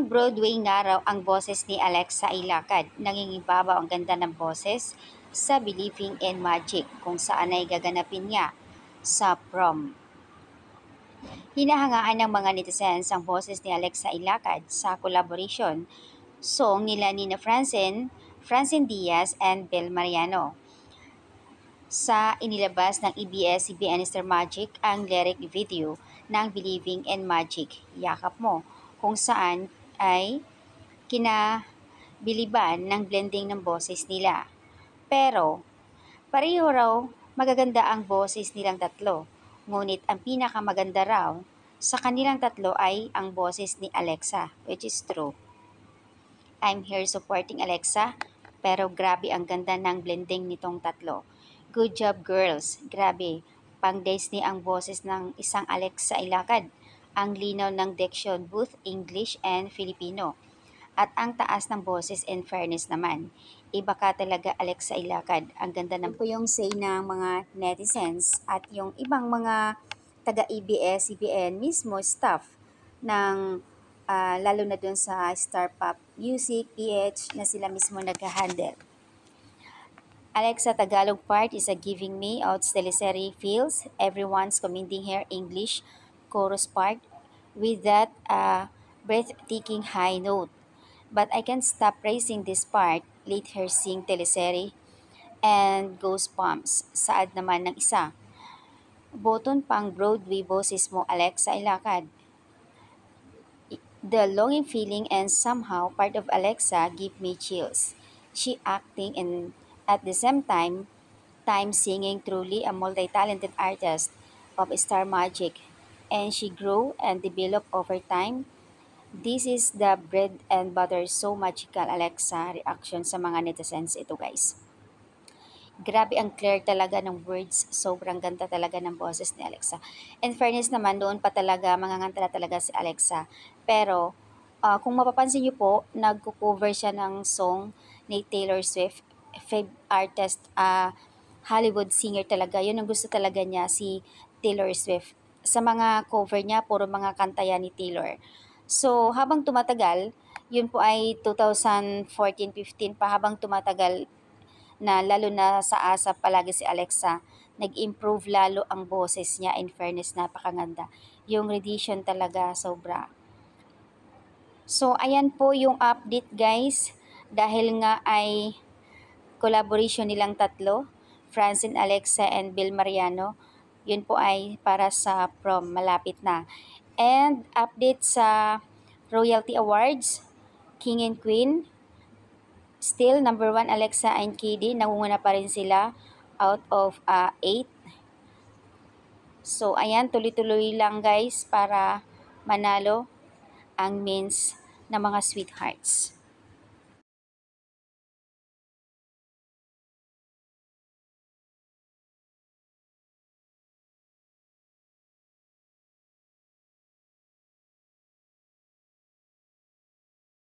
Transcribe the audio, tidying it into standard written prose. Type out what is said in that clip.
Pang-Broadway nga raw ang boses ni Alexa Ilacad. Nangingibabaw ang ganda ng boses sa Believing in Magic kung saan ay gaganapin niya sa prom. Hinahangaan ng mga netizens ang boses ni Alexa Ilacad sa collaboration song nila Nina Francine Diaz and Bel Mariano. Sa inilabas ng ABS-CBN Star Magic ang lyric video ng Believing in Magic, Yakap Mo, kung saan ay kinabiliban ng blending ng boses nila. Pero, pareho raw magaganda ang boses nilang tatlo. Ngunit ang pinakamaganda raw sa kanilang tatlo ay ang boses ni Alexa, which is true. I'm here supporting Alexa, pero grabe ang ganda ng blending nitong tatlo. Good job girls, grabe. Pang Disney ang boses ng isang Alexa Ilacad. Ang linaw ng diction, both English and Filipino. At ang taas ng boses and fairness naman. Iba ka talaga Alexa Ilacad. Ang ganda ng po yung say ng mga netizens at yung ibang mga taga-ABS-CBN mismo staff ng lalo na dun sa Star Pop Music, PH na sila mismo nag-handle. Alexa Tagalog part is a giving me out teleserye feels. Everyone's commending her English chorus part with that breathtaking high note. But I can't stop praising this part. Let her sing teleserye and Goosebumps. Saad naman ng isa. Boton pang Broadway boses mo Alexa Ilacad. The longing feeling and somehow part of Alexa give me chills. She acting and at the same time singing, truly a multi-talented artist of Star Magic, and she grew and developed over time. This is the bread and butter so magical Alexa reaction sa mga netizens ito guys. Grabe ang clear talaga ng words, sobrang ganda talaga ng boses ni Alexa. In fairness naman, doon pa talaga, manganganta talaga si Alexa. Pero, kung mapapansin niyo po, nagko-cover siya ng song ni Taylor Swift, fave artist, Hollywood singer talaga. Yun ang gusto talaga niya, si Taylor Swift. Sa mga cover niya, puro mga kanta yan ni Taylor. So, habang tumatagal, yun po ay 2014-15 pa, habang tumatagal, na lalo na sa ASAP palagi si Alexa, nag-improve lalo ang boses niya. In fairness, napakaganda. Yung rendition talaga, sobra. So, ayan po yung update guys. Dahil nga ay collaboration nilang tatlo, Francine, Alexa, and Bill Mariano. Yun po ay para sa prom, malapit na. And update sa Royalty Awards, King and Queen, still, number 1, Alexa and KD. Nangunguna pa rin sila out of 8. So, ayan, tuloy-tuloy lang guys para manalo ang means ng mga sweethearts.